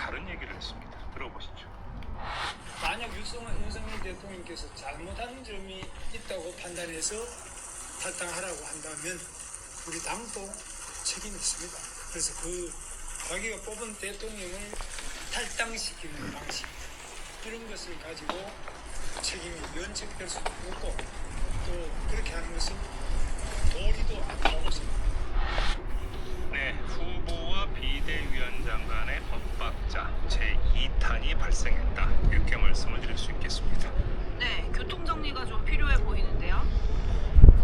다른 얘기를 했습니다. 들어보시죠. 만약 윤석열 대통령께서 잘못한 점이 있다고 판단해서 탈당하라고 한다면 우리 당도 책임이 있습니다. 그래서 자기가 뽑은 대통령을 탈당시키는 방식 이런 것을 가지고 책임이 면책될 수도 없고 또 그렇게 하는 것은 도리도 아니라고 생각합니다. 네, 후보와 비대위원장 간의 엇박자 제2탄이 발생했다. 이렇게 말씀을 드릴 수 있겠습니다. 네, 교통정리가 좀 필요해 보이는데요.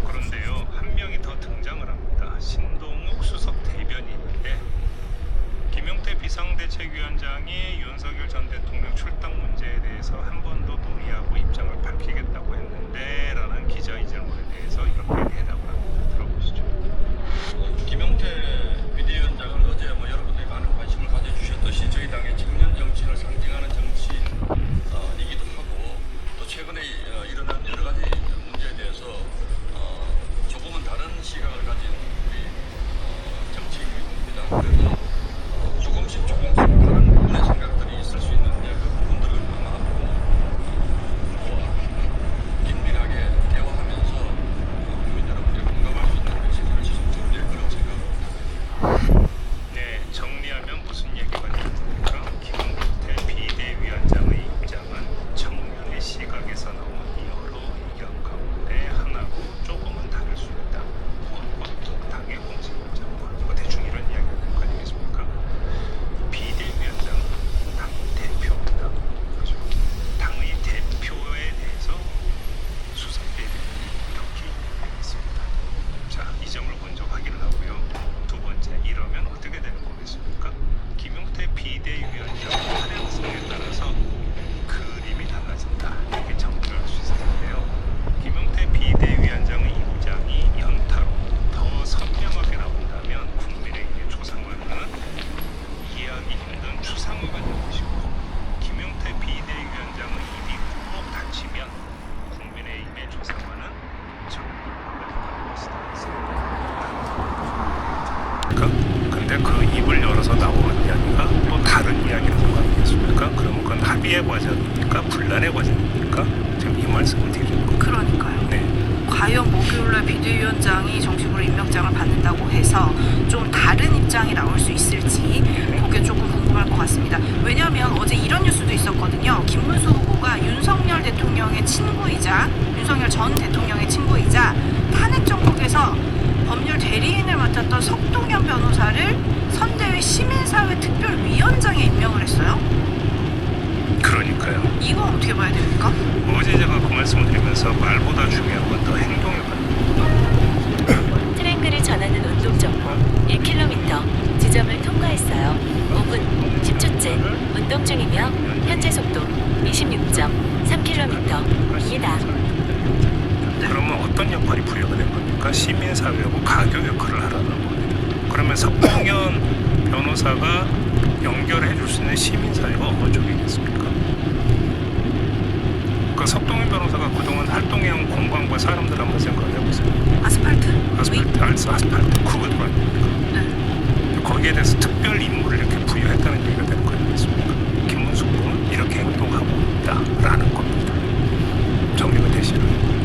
그런데요, 한 명이 더 등장을 합니다. 신동욱 수석 대변인인데 김용태 비상대책위원장이 윤석열 전 대통령 출당 문제에 대해서 한 번 더 논의하고 입장을 밝히겠다고 했는데 라는 기자의 질문에 대해서 이렇게 대답을 합니다. 들어보시죠. 김용태 비대위원장은 어제 여러분들이 많은 관심을 가져주셨듯이 저희 당의 청년 정치인을 상징하는 정치인이기도 하고 또 최근에 일어난 여러 가지 문제에 대해서 조금은 다른 시각을 가진 우리 정치인입니다. 그래서 조금씩 다른 부분의 생각들이 있을 수 있는데 그 부분들을 아마 앞으로 후보와 긴밀하게 대화하면서 국민 여러분들이 공감할 수 있는 메시지를 지속 정리할 거라고 생각합니다. 네, 정리하면 무슨 얘기가 됩니까? 김용태 비대위원장의 입장은 청년의 시각에서 나온 여러 의견 가운데 하나고 조금은 다를 수 있다. 당의 공식 입장과 뭐 대충 이런 이야기가 될 거 아니겠습니까? 비대위원장은 당 대표입니다. 그렇죠? 당의 대표에 대해서 수석대변인이 이렇게 얘기했습니다. 자, 이 점을 먼저 확인을 하고요. 두 번째, 이러면 어떻게 되는 거겠습니까? 김용태 비대위원장 활약성에 따라서 그림이 달라진다. 이렇게 정리를 할 수 있을 텐데요. 김용태 비대위원장의 입장이 연타로 더 선명하게 나온다면 국민의힘의 조상화는 이해하기 힘든 추상화가 될 것이고, 김용태 비대위원장의 입이 꼭 닫히면 국민의힘의 조상화는 정상화가 된다는 것이다. 근데 그 입을 열어서 나오는 이야기가 또 다른 이야기라는 거 아니겠습니까? 그럼 그건 합의의 과정입니까? 분란의 과정입니까? 지금 이 말씀을 드리는 거. 그러니까요. 네. 과연 목요일날 비대위원장이 정식으로 임명장을 받는다고 해서 좀 다른 입장이 나올 수 있을지 그게 조금 궁금할 것 같습니다. 왜냐하면 어제 이런 뉴스도 있었거든요. 김문수 후보가 윤석열 대통령의 친구이자 윤석열 전 대통령의 친구이자 탄핵 정국에서 법률 대리인을 맡았던 석동현 변호사를 선대위 시민사회 특별위원장에 임명을 했어요. 그러니까요. 이거 어떻게 봐야 됩니까? 어제 제가 그 말씀을 드리면서 말보다 중요한 건 더 행동에 관한 트랭크를 전하는 운동 정보 1km 지점을 통과했어요. 5분 10초째 운동 중이며 현재 속도 26.3km입니다. 그러면 어떤 역할이 부여가 된 겁니까? 시민사회하고 가교 역할을 하라는 거예요. 그러면 석동현 변호사가 연결해 줄 수 있는 시민사회가 어느 쪽이겠습니까? 그 석동현 변호사가 그동안 활동해온 공간과 사람들 한번 생각을 해보세요. 아스팔트? 아스팔트 구글 아닙니까? 네. 거기에 대해서 특별 임무를 이렇게 부여했다는 얘기가 되는 거 아니겠습니까? 김문수 후보는 이렇게 행동하고 있다라는 겁니다. 정리가 되시나요?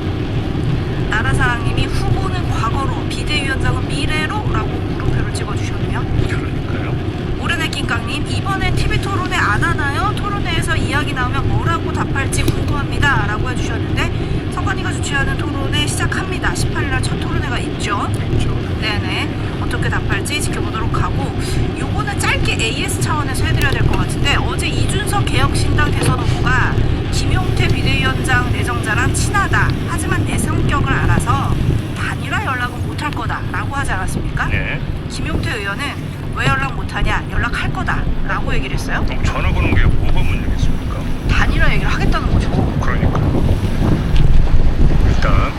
나라사랑님이 후보는 과거로 비대위원장은 미래로 라고 물음표를 찍어주셨네요. 그러니까요. 오르네킹깡님 이번엔 TV토론회 안 하나요? 토론회에서 이야기 나오면 뭐라고 답할지 궁금합니다 라고 해주셨는데 선관위가 주최하는 토론회 시작합니다. 18일날 첫 토론회가 있죠. 그렇죠. 네네. 어떻게 답할지 지켜보도록 하고 요거는 짧게 AS 차원에서 해드려야 될 것 같은데 어제 이준석 개혁신당 대선 후보가 김용태 비대위원장 내정자랑 친하다. 하지만 내 성격을 알아서 단일화 연락은 못할 거다 라고 하지 않았습니까? 네. 김용태 의원은 왜 연락 못하냐? 연락할 거다 라고 얘기를 했어요. 그럼 전화 거는 게 뭐가 문제겠습니까? 단일화 얘기를 하겠다는 거죠. 그러니까 일단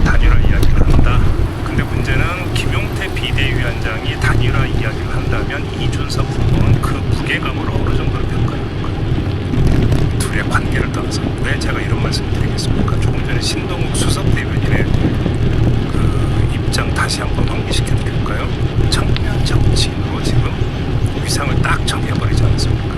단일화 이야기를 한다. 근데 문제는 김용태 비대위원장이 단일화 이야기를 한다면 이준석 후보는 그 무게감을 어느 정도로 평가하는 거예요? 둘의 관계를 떠나서 왜 제가 이런 말씀을 드리겠습니까? 조금 전에 신동욱 수석 대변인의 그 입장 다시 한번 환기시켜 드릴까요? 청년 정치인으로 지금 위상을 딱 정해버리지 않았습니까?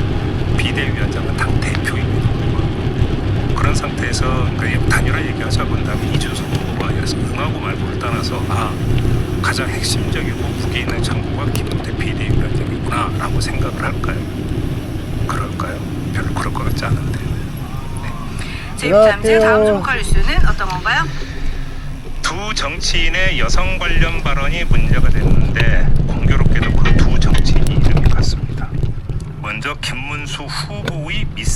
비대위원장은 당 대표입니다. 그런 상태에서 단일화 얘기하자 본다면 이준석 후보가 그래서 응하고 말고를 떠나서 가장 핵심적이고 무게 있는 정보가 김용태 비대위원장이구나라고 생각을 할까요? 그럴까요? 별로 그럴 것 같지 않은데. 제 다음 주목할 뉴스는 어떤 건가요? 두 정치인의 여성 관련 발언이 문제가 됐는데 공교롭게도 그 두 정치인이 이름이 같습니다. 먼저 김문수 후보의 미스